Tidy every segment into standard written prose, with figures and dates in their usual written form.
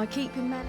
I keep him man.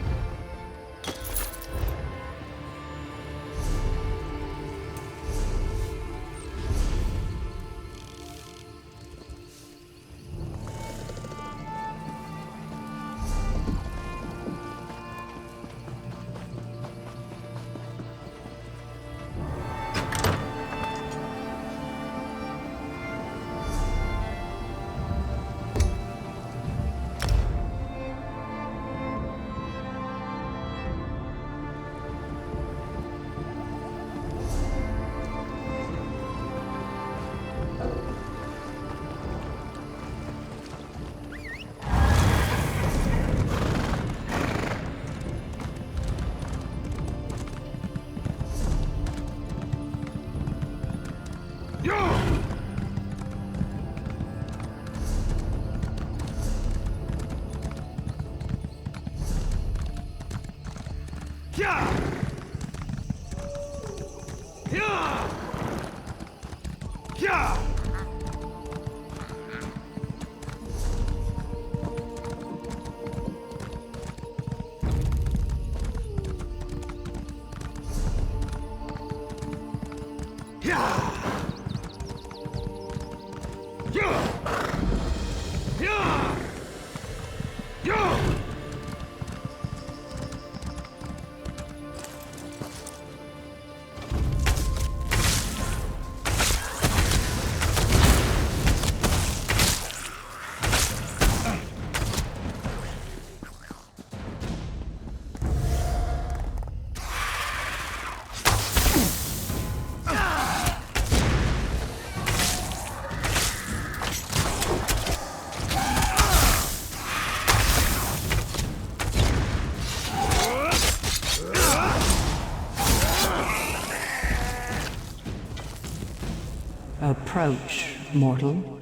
Approach, mortal.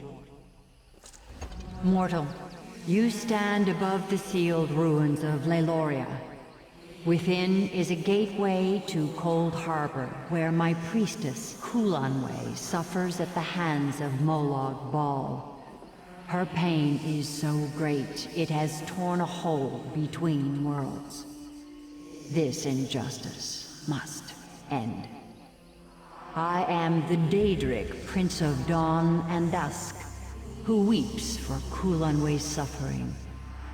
Mortal, you stand above the sealed ruins of Leiloria. Within is a gateway to Cold Harbor, where my priestess, Kulanway, suffers at the hands of Molag Bal. Her pain is so great, it has torn a hole between worlds. This injustice must end. I am the Daedric, Prince of Dawn and Dusk, who weeps for Kulanway's suffering.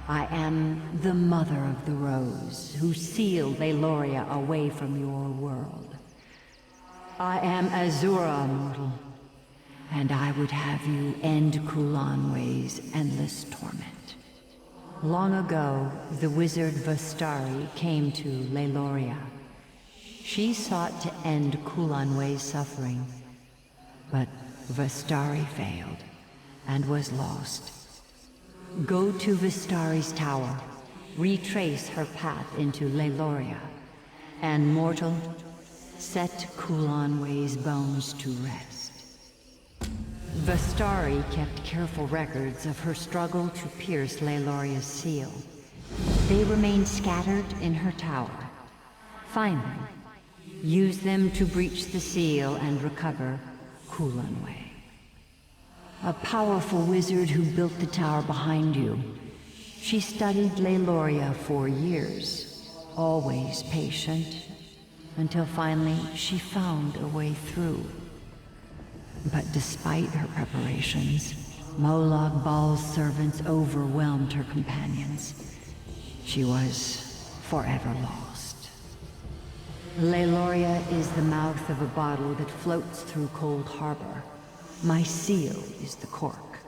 I am the Mother of the Rose, who sealed Leiloria away from your world. I am Azura, mortal, and I would have you end Kulanway's endless torment. Long ago, the wizard Vastari came to Leiloria. She sought to end Kulanway's suffering, but Vastari failed and was lost. Go to Vastari's tower, retrace her path into Leiloria, and mortal, set Kulanway's bones to rest. Vastari kept careful records of her struggle to pierce Leiloria's seal. They remain scattered in her tower. Find them. Use them to breach the seal and recover Kulanway. A powerful wizard who built the tower behind you. She studied Leiloria for years, always patient, until finally she found a way through. But despite her preparations, Molag Bal's servants overwhelmed her companions. She was forever lost. Leiloria is the mouth of a bottle that floats through Cold Harbor. My seal is the cork.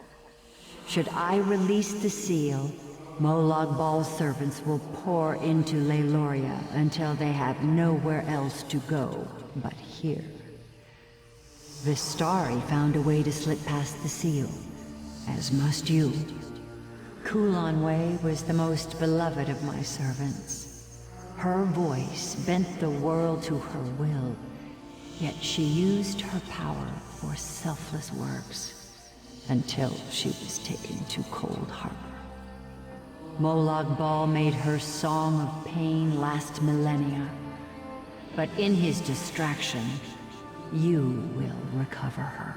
Should I release the seal, Molag Bal's servants will pour into Leiloria until they have nowhere else to go but here. Vistari found a way to slip past the seal, as must you. Kulanway was the most beloved of my servants. Her voice bent the world to her will, yet she used her power for selfless works until she was taken to Cold Harbor. Molag Bal made her song of pain last millennia, but in his distraction, you will recover her.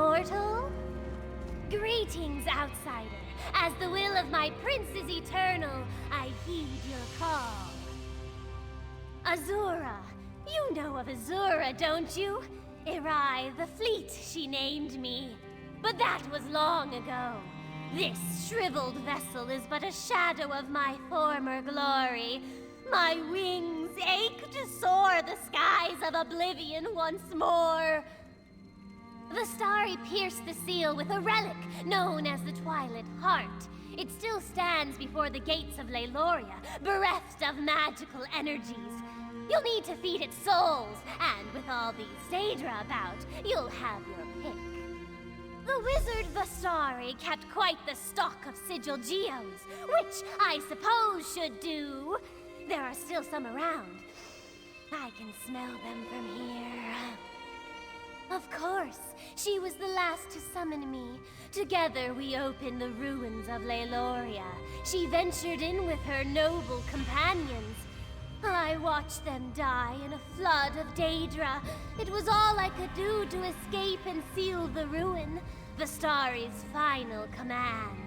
mortal? Greetings, outsider. As the will of my prince is eternal, I heed your call. Azura. You know of Azura, don't you? Erai the Fleet, she named me. But that was long ago. This shriveled vessel is but a shadow of my former glory. My wings ache to soar the skies of oblivion once more. The Starry pierced the seal with a relic known as the Twilight Heart. It still stands before the gates of Leyloria, bereft of magical energies. You'll need to feed it souls, and with all these Daedra about, you'll have your pick. The wizard Vastari kept quite the stock of sigil geodes, which I suppose should do. There are still some around. I can smell them from here. Of course, she was the last to summon me. Together we opened the ruins of Leyloria. She ventured in with her noble companions. I watched them die in a flood of Daedra. It was all I could do to escape and seal the ruin, Vastari's final command.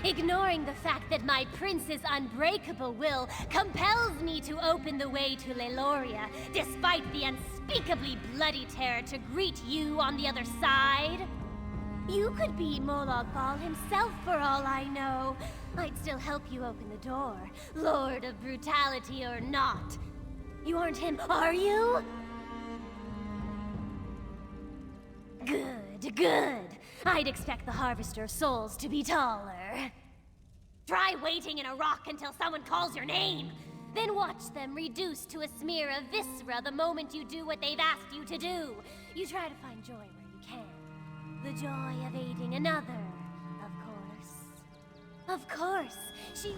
Ignoring the fact that my prince's unbreakable will compels me to open the way to Leyloria, despite the unspeakably bloody terror to greet you on the other side. You could be Molag Bal himself for all I know. I'd still help you open the door, Lord of Brutality or not. You aren't him, are you? Good, good. I'd expect the Harvester of Souls to be taller. Try waiting in a rock until someone calls your name. Then watch them reduced to a smear of viscera the moment you do what they've asked you to do. You try to find joy where you can. The joy of aiding another, of course. Of course, she...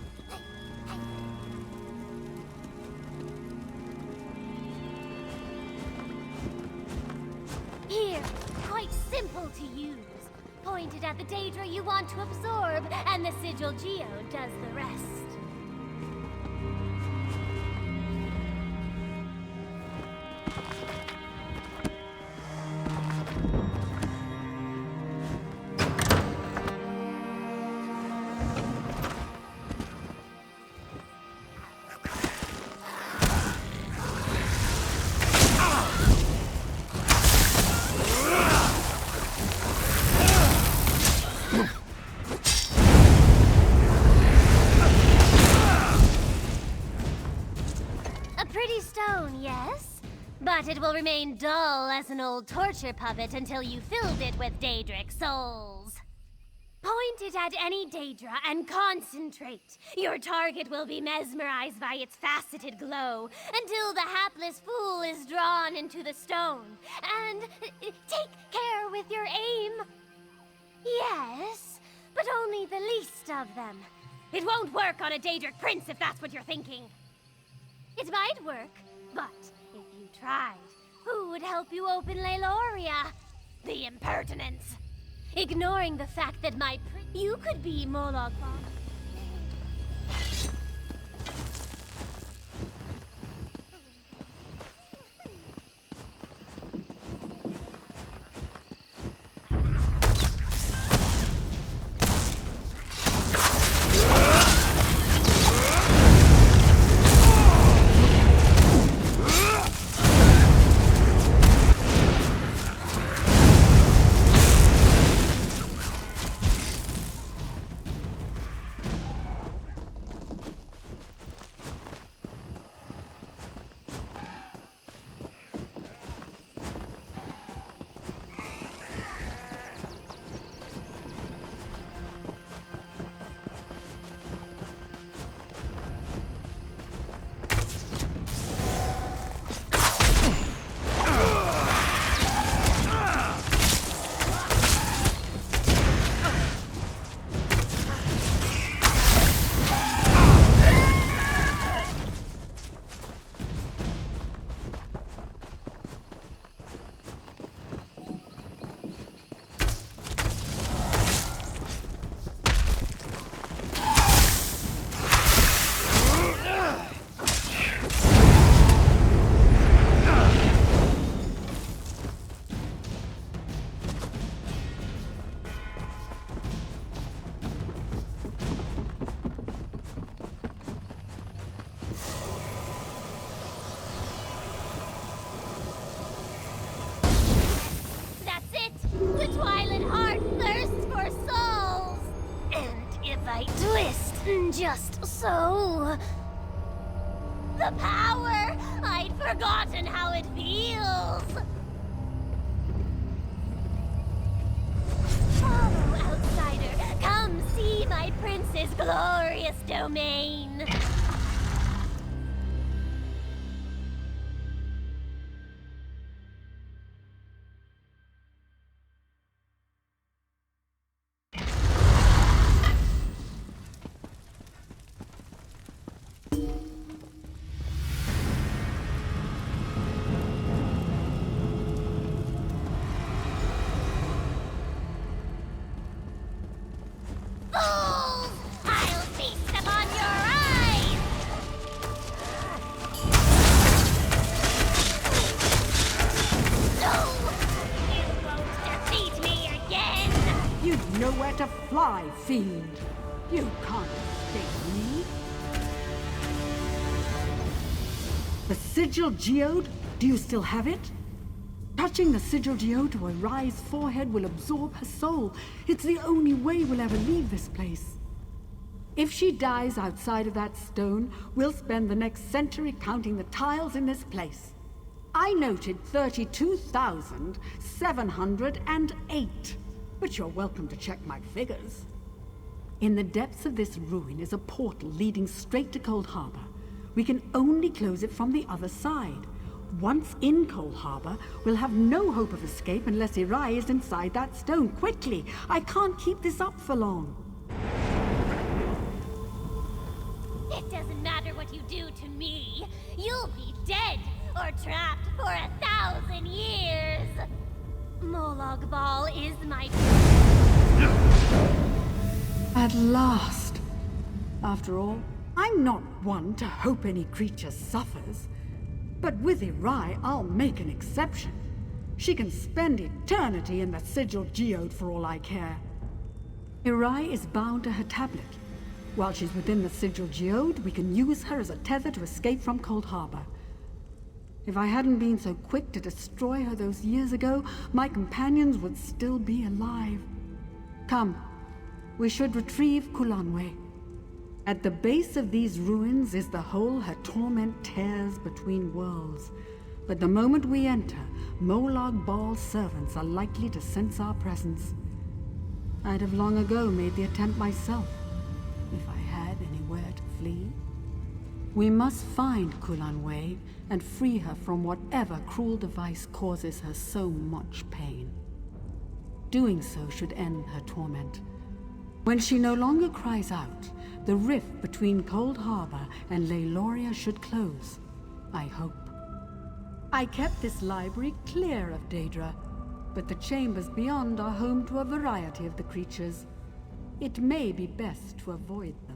Here, quite simple to use. Pointed at the Daedra you want to absorb, and the sigil geode does the rest. Yes, but it will remain dull as an old torture puppet until you filled it with Daedric souls. Point it at any Daedra and concentrate. Your target will be mesmerized by its faceted glow until the hapless fool is drawn into the stone. And take care with your aim. Yes, but only the least of them. It won't work on a Daedric prince if that's what you're thinking. It might work. But if you tried, who would help you open Leyloria? The impertinence! Ignoring the fact that you could be Molag Bal. Just so. The power! I'd forgotten how it feels! Follow, outsider! Come see my prince's glorious domain! Fools! I'll feast upon your eyes! No! You won't defeat me again! You've nowhere to fly, fiend. You can't escape me. The sigil geode? Do you still have it? Touching the sigil geode to Arai's forehead will absorb her soul. It's the only way we'll ever leave this place. If she dies outside of that stone, we'll spend the next century counting the tiles in this place. I noted 32,708, but you're welcome to check my figures. In the depths of this ruin is a portal leading straight to Cold Harbor. We can only close it from the other side. Once in Cold Harbor, we'll have no hope of escape unless Arai is inside that stone. Quickly! I can't keep this up for long. It doesn't matter what you do to me. You'll be dead or trapped for 1,000 years. Molag Bal is my... At last! After all, I'm not one to hope any creature suffers. But with Arai, I'll make an exception. She can spend eternity in the sigil geode for all I care. Arai is bound to her tablet. While she's within the sigil geode, we can use her as a tether to escape from Cold Harbor. If I hadn't been so quick to destroy her those years ago, my companions would still be alive. Come, we should retrieve Kulanwe. At the base of these ruins is the hole her torment tears between worlds. But the moment we enter, Molag Bal's servants are likely to sense our presence. I'd have long ago made the attempt myself, if I had anywhere to flee. We must find Kulanwe and free her from whatever cruel device causes her so much pain. Doing so should end her torment. When she no longer cries out, the rift between Cold Harbor and Leiloria should close, I hope. I kept this library clear of Daedra, but the chambers beyond are home to a variety of the creatures. It may be best to avoid them.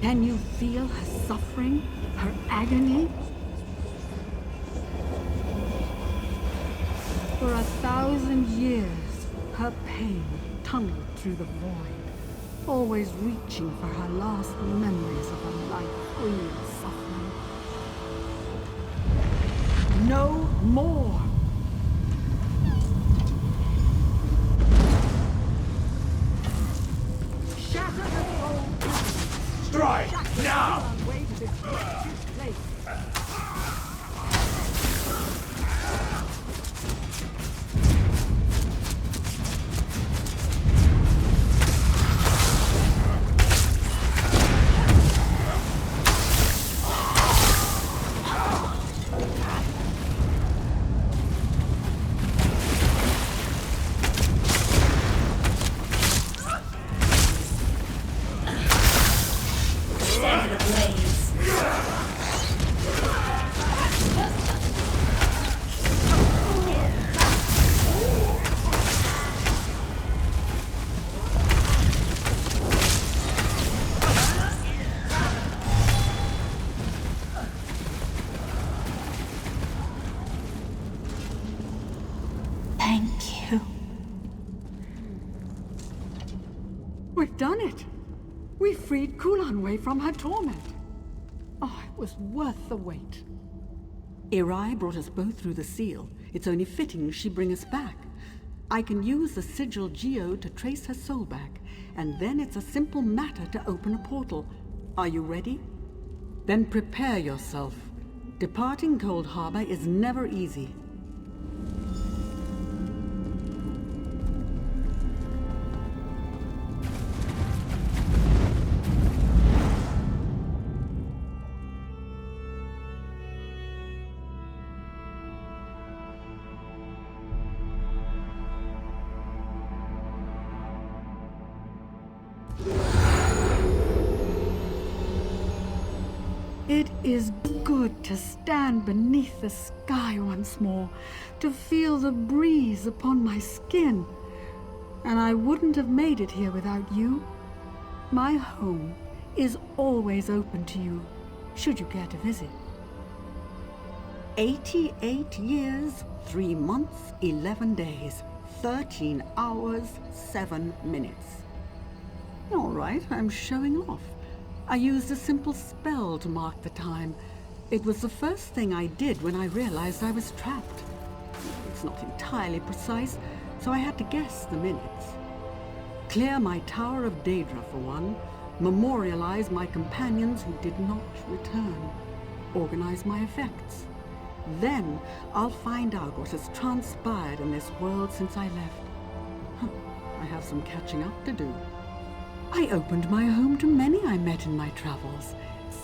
Can you feel her suffering, her agony? For 1,000 years, her pain tunneled through the void, always reaching for her last memories of a life free of suffering. No more! Shatter the throne! Strike! Now! On way to this wretched place. Thank you. We've done it! We freed Kulanway from her torment. Oh, it was worth the wait. Irai brought us both through the seal. It's only fitting she bring us back. I can use the sigil geode to trace her soul back, and then it's a simple matter to open a portal. Are you ready? Then prepare yourself. Departing Cold Harbor is never easy. It is good to stand beneath the sky once more, to feel the breeze upon my skin. And I wouldn't have made it here without you. My home is always open to you, should you care to visit. 88 years, 3 months, 11 days, 13 hours, 7 minutes. All right, I'm showing off. I used a simple spell to mark the time. It was the first thing I did when I realized I was trapped. It's not entirely precise, so I had to guess the minutes. Clear my Tower of Daedra for one, memorialize my companions who did not return, organize my effects. Then I'll find out what has transpired in this world since I left. I have some catching up to do. I opened my home to many I met in my travels.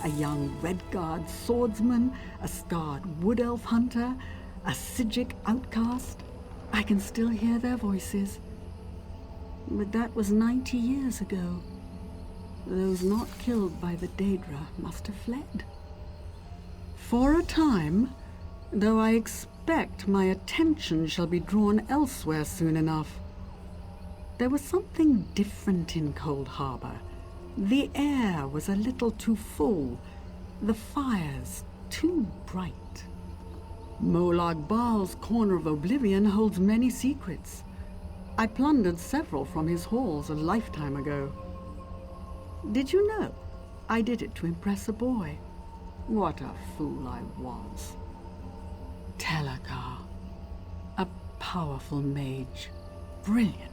A young Redguard swordsman, a scarred wood elf hunter, a Psijic outcast. I can still hear their voices. But that was 90 years ago. Those not killed by the Daedra must have fled. For a time, though I expect my attention shall be drawn elsewhere soon enough. There was something different in Cold Harbor. The air was a little too full, the fires too bright. Molag Baal's Corner of Oblivion holds many secrets. I plundered several from his halls a lifetime ago. Did you know? I did it to impress a boy. What a fool I was. Telakar, a powerful mage, brilliant.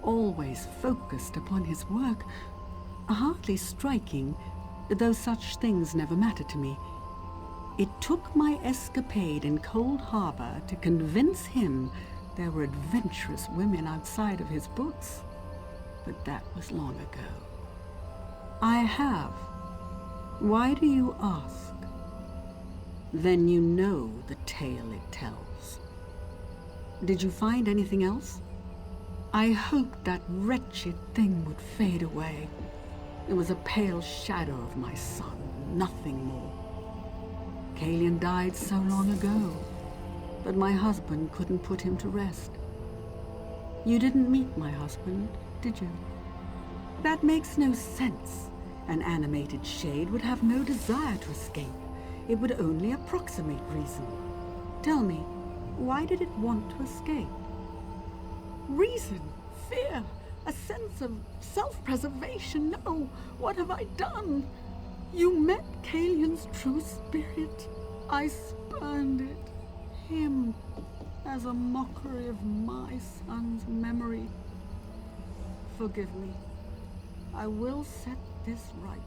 Always focused upon his work, hardly striking, though such things never mattered to me. It took my escapade in Cold Harbor to convince him there were adventurous women outside of his books. But that was long ago. I have. Why do you ask? Then you know the tale it tells. Did you find anything else? I hoped that wretched thing would fade away. It was a pale shadow of my son, nothing more. Kalian died so long ago, but my husband couldn't put him to rest. You didn't meet my husband, did you? That makes no sense. An animated shade would have no desire to escape. It would only approximate reason. Tell me, why did it want to escape? Reason, fear, a sense of self-preservation. No, what have I done? You met Kalian's true spirit. I spurned it, him, as a mockery of my son's memory. Forgive me. I will set this right,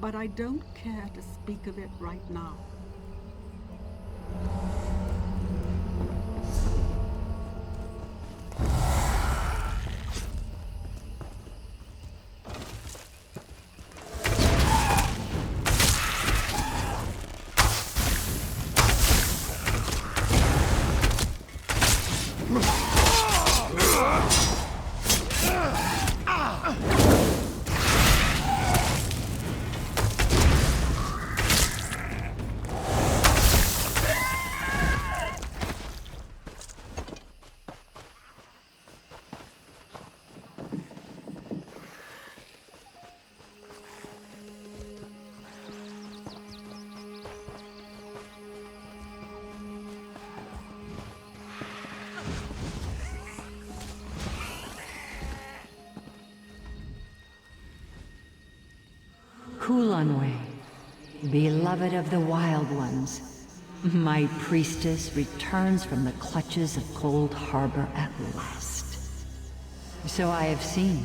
but I don't care to speak of it right now. Kulanwe, beloved of the Wild Ones, my priestess returns from the clutches of Cold Harbor at last. So I have seen.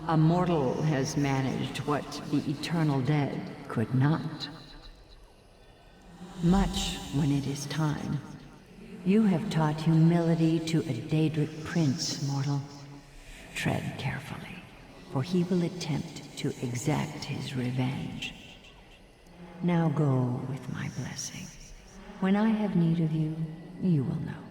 A mortal has managed what the eternal dead could not. Much when it is time. You have taught humility to a Daedric prince, mortal. Tread carefully, for he will attempt to exact his revenge. Now go with my blessing. When I have need of you, you will know.